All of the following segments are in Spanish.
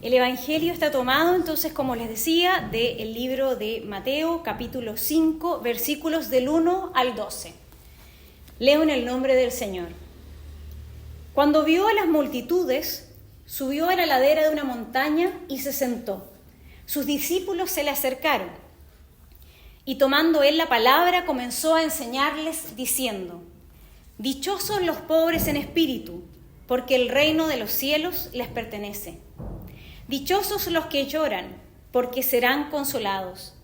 El Evangelio está tomado, entonces, como les decía, del libro de Mateo, capítulo 5, versículos del 1 al 12. Leo en el nombre del Señor. Cuando vio a las multitudes, subió a la ladera de una montaña y se sentó. Sus discípulos se le acercaron, y tomando él la palabra, comenzó a enseñarles, diciendo: Dichosos los pobres en espíritu, porque el reino de los cielos les pertenece. Dichosos los que lloran, porque serán consolados.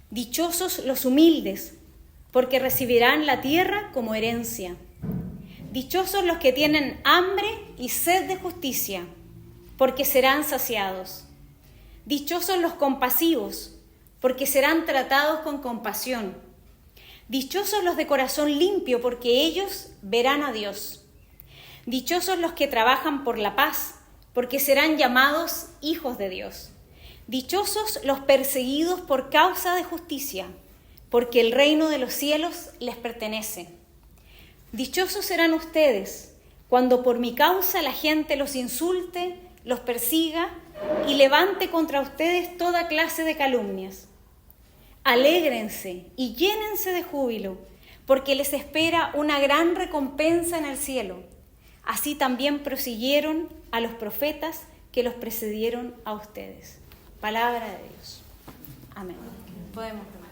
Dichosos los humildes, porque recibirán la tierra como herencia. Dichosos los que tienen hambre y sed de justicia, porque serán saciados. Dichosos los compasivos, porque serán tratados con compasión. Dichosos los de corazón limpio, porque ellos verán a Dios. Dichosos los que trabajan por la paz, porque serán llamados hijos de Dios. Dichosos los perseguidos por causa de justicia, porque el reino de los cielos les pertenece. Dichosos serán ustedes cuando por mi causa la gente los insulte, los persiga y levante contra ustedes toda clase de calumnias. Alégrense y llénense de júbilo, porque les espera una gran recompensa en el cielo. Así también prosiguieron a los profetas que los precedieron a ustedes. Palabra de Dios. Amén. Podemos tomar.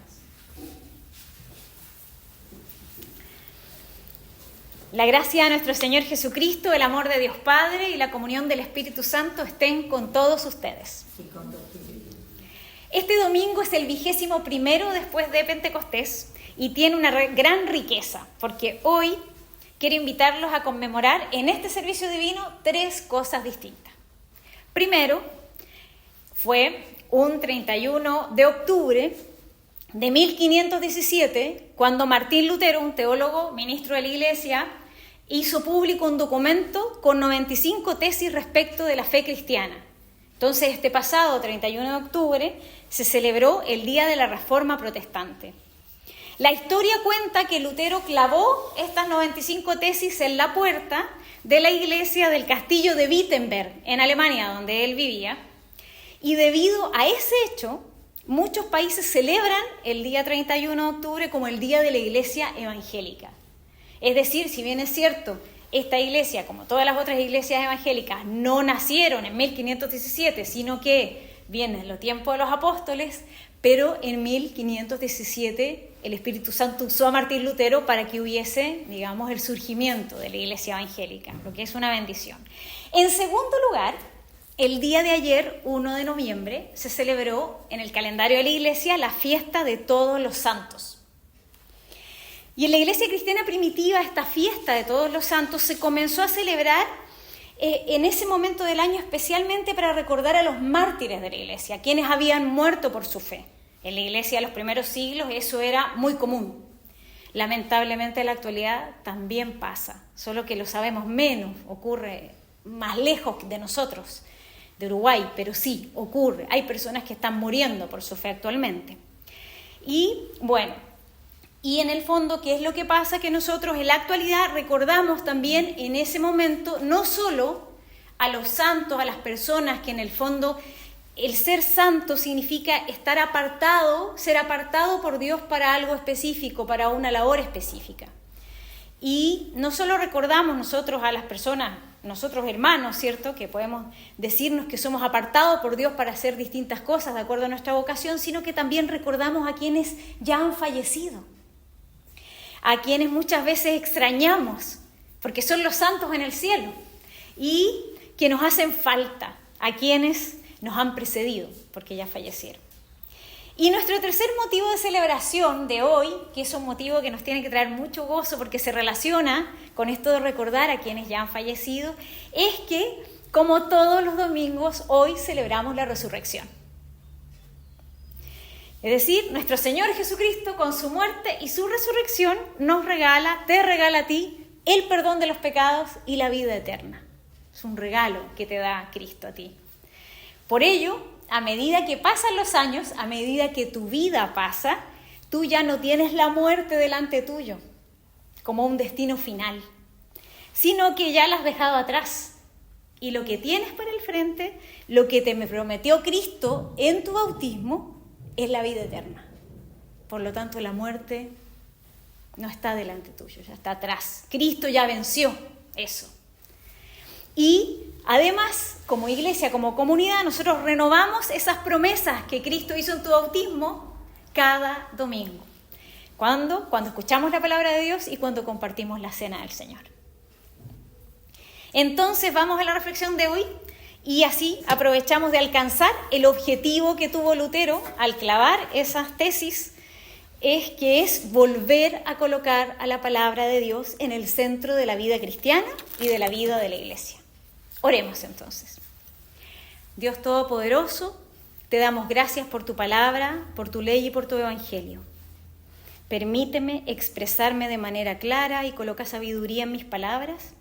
La gracia de nuestro Señor Jesucristo, el amor de Dios Padre y la comunión del Espíritu Santo estén con todos ustedes. Este domingo es el 21º después de Pentecostés y tiene una gran riqueza, porque hoy quiero invitarlos a conmemorar en este servicio divino 3 cosas distintas. Primero, fue un 31 de octubre de 1517, cuando Martín Lutero, un teólogo, ministro de la Iglesia, hizo público un documento con 95 tesis respecto de la fe cristiana. Entonces, este pasado 31 de octubre se celebró el Día de la Reforma Protestante. La historia cuenta que Lutero clavó estas 95 tesis en la puerta de la iglesia del castillo de Wittenberg, en Alemania, donde él vivía. Y debido a ese hecho, muchos países celebran el día 31 de octubre como el Día de la Iglesia Evangélica. Es decir, si bien es cierto, esta iglesia, como todas las otras iglesias evangélicas, no nacieron en 1517, sino que vienen en los tiempos de los apóstoles, pero en 1517 el Espíritu Santo usó a Martín Lutero para que hubiese, digamos, el surgimiento de la iglesia evangélica, lo que es una bendición. En segundo lugar, el día de ayer, 1 de noviembre, se celebró en el calendario de la iglesia la fiesta de todos los santos. Y en la iglesia cristiana primitiva, esta fiesta de todos los santos se comenzó a celebrar en ese momento del año, especialmente para recordar a los mártires de la iglesia, quienes habían muerto por su fe. En la iglesia de los primeros siglos eso era muy común. Lamentablemente en la actualidad también pasa, solo que lo sabemos menos, ocurre más lejos de nosotros, de Uruguay, pero sí ocurre. Hay personas que están muriendo por su fe actualmente. Y bueno, y en el fondo, ¿qué es lo que pasa? Que nosotros en la actualidad recordamos también en ese momento no solo a los santos, a las personas que en el fondo el ser santo significa estar apartado, ser apartado por Dios para algo específico, para una labor específica. Y no solo recordamos nosotros a las personas, nosotros hermanos, ¿cierto?, que podemos decirnos que somos apartados por Dios para hacer distintas cosas de acuerdo a nuestra vocación, sino que también recordamos a quienes ya han fallecido, a quienes muchas veces extrañamos, porque son los santos en el cielo, y que nos hacen falta, a quienes nos han precedido, porque ya fallecieron. Y nuestro tercer motivo de celebración de hoy, que es un motivo que nos tiene que traer mucho gozo porque se relaciona con esto de recordar a quienes ya han fallecido, es que, como todos los domingos, hoy celebramos la resurrección. Es decir, nuestro Señor Jesucristo, con su muerte y su resurrección, te regala a ti el perdón de los pecados y la vida eterna. Es un regalo que te da Cristo a ti. Por ello, a medida que pasan los años, a medida que tu vida pasa, tú ya no tienes la muerte delante tuyo como un destino final, sino que ya la has dejado atrás. Y lo que tienes para el frente lo que te me prometió Cristo en tu bautismo es la vida eterna. Por lo tanto, la muerte no está delante tuyo, ya está atrás. Cristo ya venció eso. Y además, como iglesia, como comunidad, nosotros renovamos esas promesas que Cristo hizo en tu bautismo cada domingo. ¿Cuándo? Cuando escuchamos la palabra de Dios y cuando compartimos la cena del Señor. Entonces vamos a la reflexión de hoy y así aprovechamos de alcanzar el objetivo que tuvo Lutero al clavar esas tesis, que es volver a colocar a la palabra de Dios en el centro de la vida cristiana y de la vida de la iglesia. Oremos entonces. Dios Todopoderoso, te damos gracias por tu palabra, por tu ley y por tu evangelio. Permíteme expresarme de manera clara y coloca sabiduría en mis palabras.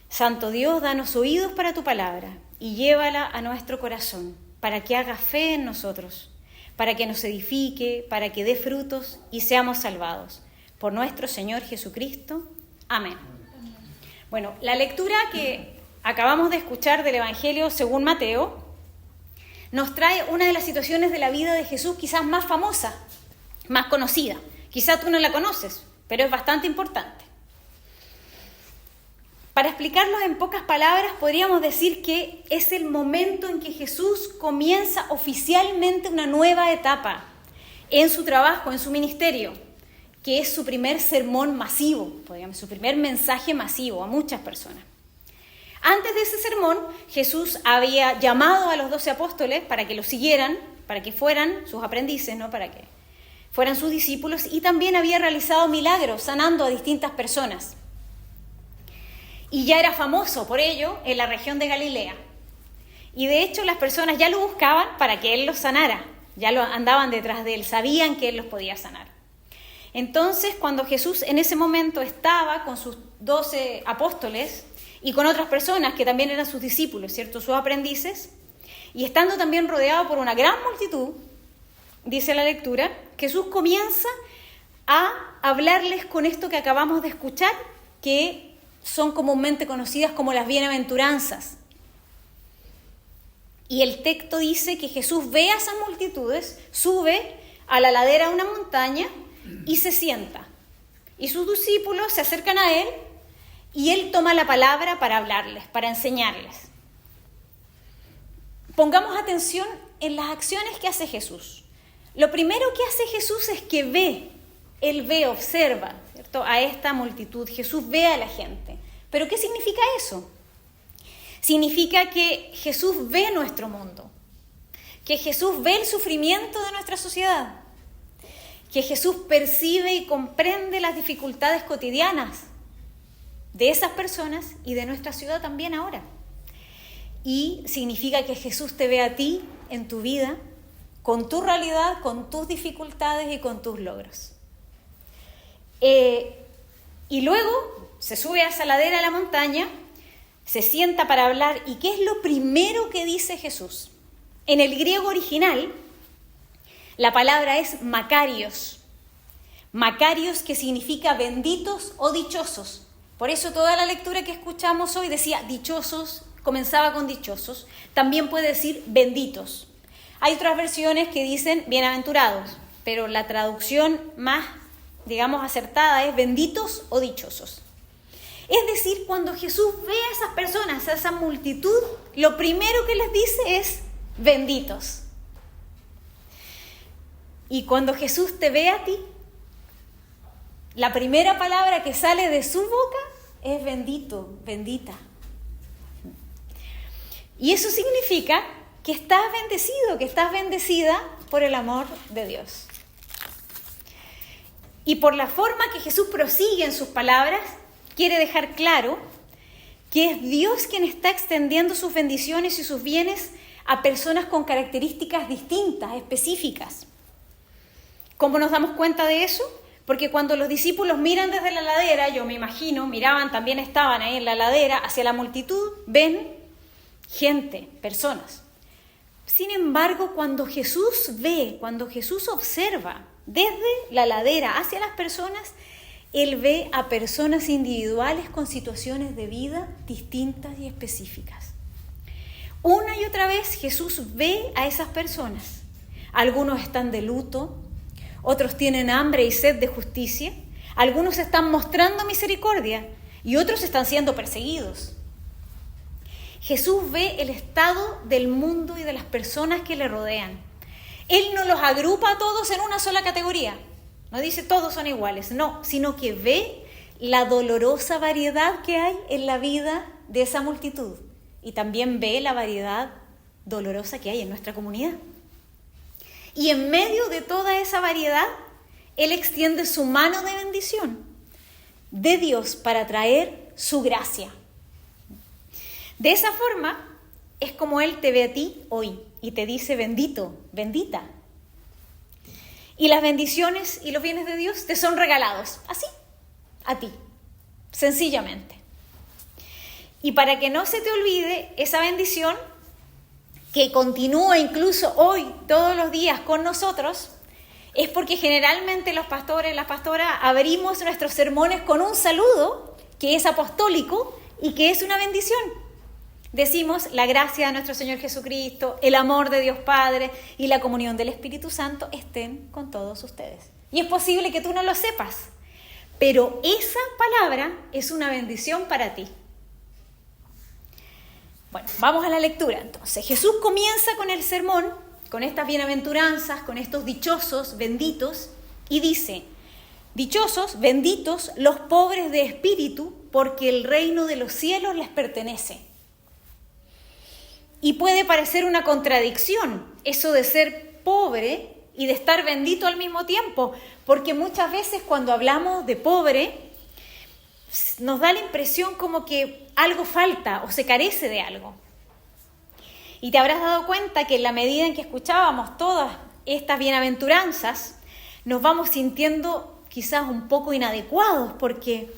Santo Dios, danos oídos para tu palabra y llévala a nuestro corazón para que haga fe en nosotros, para que nos edifique, para que dé frutos y seamos salvados. Por nuestro Señor Jesucristo. Amén. Bueno, la lectura que acabamos de escuchar del Evangelio según Mateo nos trae una de las situaciones de la vida de Jesús quizás más famosa, más conocida. Quizás tú no la conoces, pero es bastante importante. Para explicarlo en pocas palabras, podríamos decir que es el momento en que Jesús comienza oficialmente una nueva etapa en su trabajo, en su ministerio, que es su primer sermón masivo, podríamos, su primer mensaje masivo a muchas personas. Antes de ese sermón, Jesús había llamado a los 12 apóstoles para que lo siguieran, para que fueran sus aprendices, ¿no? Para que fueran sus discípulos, y también había realizado milagros sanando a distintas personas. Y ya era famoso por ello en la región de Galilea. Y de hecho las personas ya lo buscaban para que Él los sanara. Ya lo andaban detrás de Él, sabían que Él los podía sanar. Entonces, cuando Jesús en ese momento estaba con sus 12 apóstoles y con otras personas que también eran sus discípulos, ¿cierto? Sus aprendices, y estando también rodeado por una gran multitud, dice la lectura, Jesús comienza a hablarles con esto que acabamos de escuchar, que son comúnmente conocidas como las bienaventuranzas. Y el texto dice que Jesús ve a esas multitudes, sube a la ladera de una montaña y se sienta. Y sus discípulos se acercan a Él y Él toma la palabra para hablarles, para enseñarles. Pongamos atención en las acciones que hace Jesús. Lo primero que hace Jesús es que ve. Él ve, observa, ¿cierto?, a esta multitud. Jesús ve a la gente. ¿Pero qué significa eso? Significa que Jesús ve nuestro mundo, que Jesús ve el sufrimiento de nuestra sociedad, que Jesús percibe y comprende las dificultades cotidianas de esas personas y de nuestra ciudad también ahora. Y significa que Jesús te ve a ti en tu vida, con tu realidad, con tus dificultades y con tus logros. Y luego se sube a esa ladera de la montaña, se sienta para hablar. ¿Y qué es lo primero que dice Jesús? En el griego original, la palabra es Makarios. Makarios, que significa benditos o dichosos. Por eso toda la lectura que escuchamos hoy decía dichosos, comenzaba con dichosos. También puede decir benditos. Hay otras versiones que dicen bienaventurados, pero la traducción más, digamos, acertada es benditos o dichosos. Es decir, cuando Jesús ve a esas personas, a esa multitud, lo primero que les dice es benditos. Y cuando Jesús te ve a ti, la primera palabra que sale de su boca es bendito, bendita. Y eso significa que estás bendecido, que estás bendecida por el amor de Dios. Y por la forma que Jesús prosigue en sus palabras, quiere dejar claro que es Dios quien está extendiendo sus bendiciones y sus bienes a personas con características distintas, específicas. ¿Cómo nos damos cuenta de eso? Porque cuando los discípulos miran desde la ladera, yo me imagino, miraban, también estaban ahí en la ladera, hacia la multitud, ven gente, personas. Sin embargo, cuando Jesús ve, cuando Jesús observa desde la ladera hacia las personas, Él ve a personas individuales con situaciones de vida distintas y específicas. Una y otra vez Jesús ve a esas personas. Algunos están de luto, otros tienen hambre y sed de justicia, algunos están mostrando misericordia y otros están siendo perseguidos. Jesús ve el estado del mundo y de las personas que le rodean. Él no los agrupa a todos en una sola categoría. No dice todos son iguales, no, sino que ve la dolorosa variedad que hay en la vida de esa multitud. Y también ve la variedad dolorosa que hay en nuestra comunidad. Y en medio de toda esa variedad, Él extiende su mano de bendición de Dios para traer su gracia. De esa forma es como Él te ve a ti hoy y te dice bendito, bendita. Y las bendiciones y los bienes de Dios te son regalados, así, a ti, sencillamente. Y para que no se te olvide esa bendición, que continúa incluso hoy, todos los días con nosotros, es porque generalmente los pastores, las pastoras, abrimos nuestros sermones con un saludo que es apostólico y que es una bendición. Decimos la gracia de nuestro Señor Jesucristo, el amor de Dios Padre y la comunión del Espíritu Santo estén con todos ustedes. Y es posible que tú no lo sepas, pero esa palabra es una bendición para ti. Bueno, vamos a la lectura. Entonces, Jesús comienza con el sermón, con estas bienaventuranzas, con estos dichosos, benditos, y dice: dichosos, benditos, los pobres de espíritu, porque el reino de los cielos les pertenece. Y puede parecer una contradicción eso de ser pobre y de estar bendito al mismo tiempo, porque muchas veces cuando hablamos de pobre, nos da la impresión como que algo falta o se carece de algo. Y te habrás dado cuenta que en la medida en que escuchábamos todas estas bienaventuranzas, nos vamos sintiendo quizás un poco inadecuados porque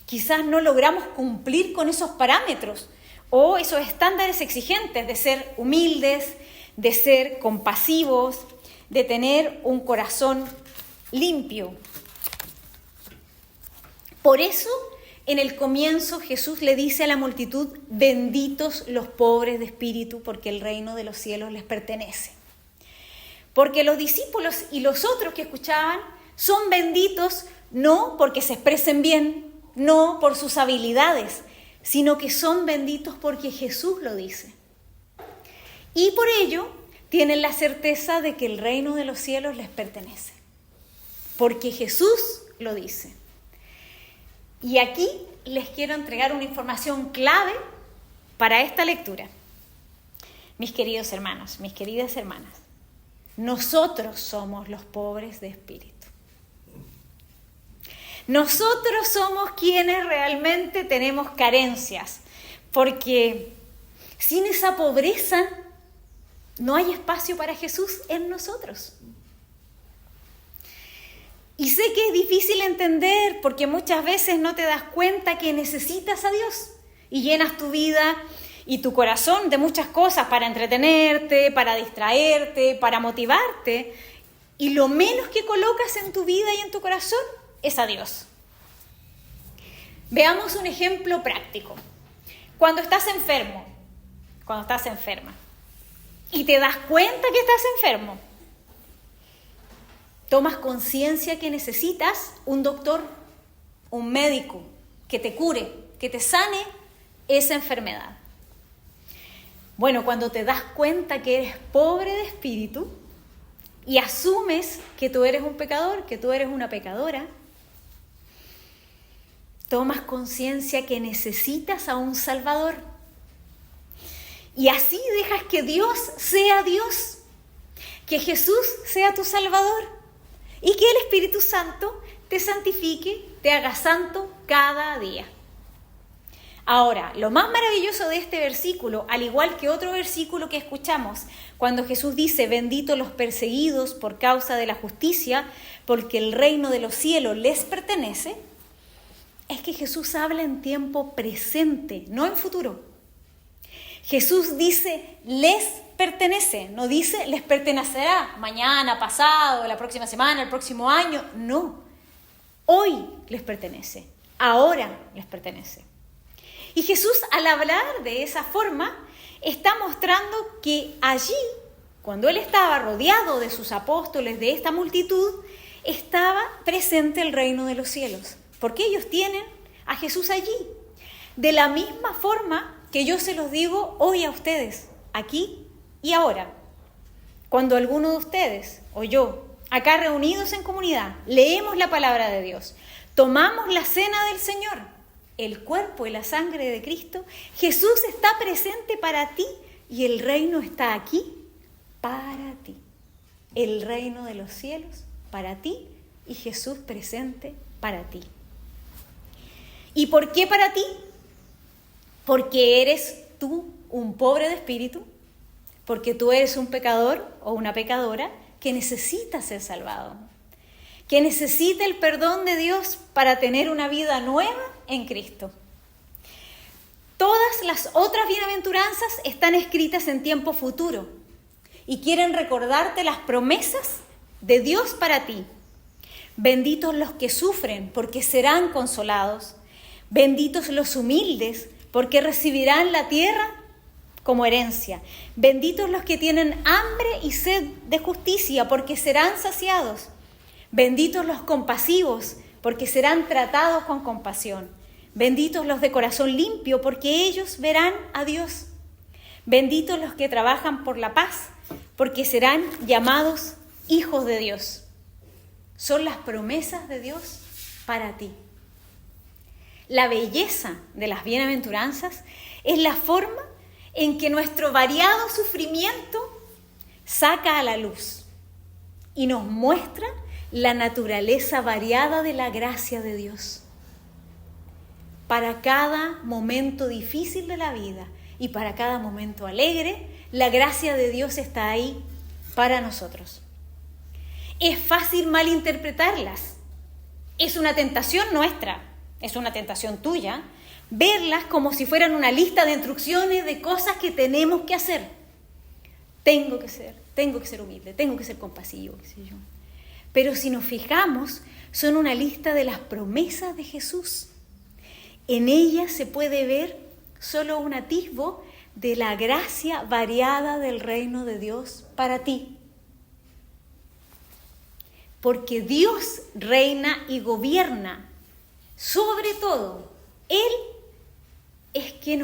quizás no logramos cumplir con esos parámetros o esos estándares exigentes de ser humildes, de ser compasivos, de tener un corazón limpio. Por eso, en el comienzo Jesús le dice a la multitud: benditos los pobres de espíritu, porque el reino de los cielos les pertenece. Porque los discípulos y los otros que escuchaban son benditos no porque se expresen bien, no por sus habilidades, sino que son benditos porque Jesús lo dice. Y por ello tienen la certeza de que el reino de los cielos les pertenece, porque Jesús lo dice. Y aquí les quiero entregar una información clave para esta lectura. Mis queridos hermanos, mis queridas hermanas, nosotros somos los pobres de espíritu. Nosotros somos quienes realmente tenemos carencias, porque sin esa pobreza no hay espacio para Jesús en nosotros. Y sé que es difícil entender porque muchas veces no te das cuenta que necesitas a Dios y llenas tu vida y tu corazón de muchas cosas para entretenerte, para distraerte, para motivarte, y lo menos que colocas en tu vida y en tu corazón es a Dios. Veamos un ejemplo práctico. Cuando estás enfermo, cuando estás enferma y te das cuenta que estás enfermo, tomas conciencia que necesitas un doctor, un médico, que te cure, que te sane esa enfermedad. Bueno, cuando te das cuenta que eres pobre de espíritu y asumes que tú eres un pecador, que tú eres una pecadora, tomas conciencia que necesitas a un Salvador. Y así dejas que Dios sea Dios, que Jesús sea tu Salvador. Y que el Espíritu Santo te santifique, te haga santo cada día. Ahora, lo más maravilloso de este versículo, al igual que otro versículo que escuchamos, cuando Jesús dice: benditos los perseguidos por causa de la justicia, porque el reino de los cielos les pertenece, es que Jesús habla en tiempo presente, no en futuro. Jesús dice: les pertenece, no dice les pertenecerá mañana, pasado, la próxima semana, el próximo año. No, hoy les pertenece, ahora les pertenece. Y Jesús, al hablar de esa forma, está mostrando que allí, cuando Él estaba rodeado de sus apóstoles, de esta multitud, estaba presente el reino de los cielos, porque ellos tienen a Jesús allí. De la misma forma que yo se los digo hoy a ustedes, aquí y ahora. Cuando alguno de ustedes o yo, acá reunidos en comunidad, leemos la palabra de Dios, tomamos la cena del Señor, el cuerpo y la sangre de Cristo, Jesús está presente para ti y el reino está aquí para ti. El reino de los cielos para ti y Jesús presente para ti. ¿Y por qué para ti? Porque eres tú un pobre de espíritu, porque tú eres un pecador o una pecadora que necesita ser salvado, que necesita el perdón de Dios para tener una vida nueva en Cristo. Todas las otras bienaventuranzas están escritas en tiempo futuro y quieren recordarte las promesas de Dios para ti. Benditos los que sufren, porque serán consolados. Benditos los humildes, porque recibirán la tierra como herencia. Benditos los que tienen hambre y sed de justicia, porque serán saciados. Benditos los compasivos, porque serán tratados con compasión. Benditos los de corazón limpio, porque ellos verán a Dios. Benditos los que trabajan por la paz, porque serán llamados hijos de Dios. Son las promesas de Dios para ti. La belleza de las bienaventuranzas es la forma en que nuestro variado sufrimiento saca a la luz y nos muestra la naturaleza variada de la gracia de Dios. Para cada momento difícil de la vida y para cada momento alegre, la gracia de Dios está ahí para nosotros. Es fácil malinterpretarlas. Es una tentación nuestra, es una tentación tuya, verlas como si fueran una lista de instrucciones de cosas que tenemos que hacer. Tengo que ser humilde, tengo que ser compasivo, qué sé yo. Pero si nos fijamos, son una lista de las promesas de Jesús. En ellas se puede ver solo un atisbo de la gracia variada del reino de Dios para ti. Porque Dios reina y gobierna sobre todo. Él es quien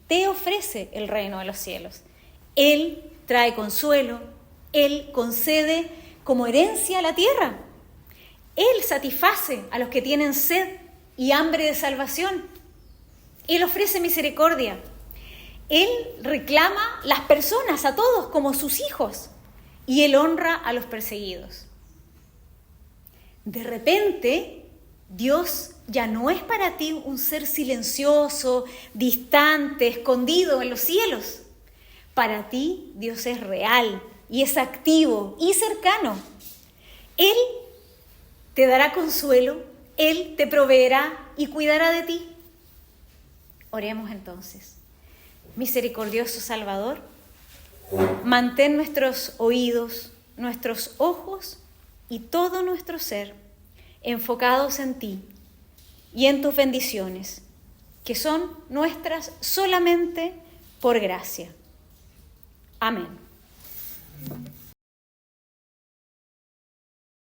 te ofrece el reino de los cielos. Él trae consuelo, Él concede como herencia la tierra. Él satisface a los que tienen sed y hambre de salvación. Él ofrece misericordia. Él reclama las personas, a todos, como sus hijos. Y Él honra a los perseguidos. De repente, Dios ya no es para ti un ser silencioso, distante, escondido en los cielos. Para ti, Dios es real y es activo y cercano. Él te dará consuelo, Él te proveerá y cuidará de ti. Oremos entonces. Misericordioso Salvador, mantén nuestros oídos, nuestros ojos y todo nuestro ser enfocados en ti y en tus bendiciones, que son nuestras solamente por gracia. Amén.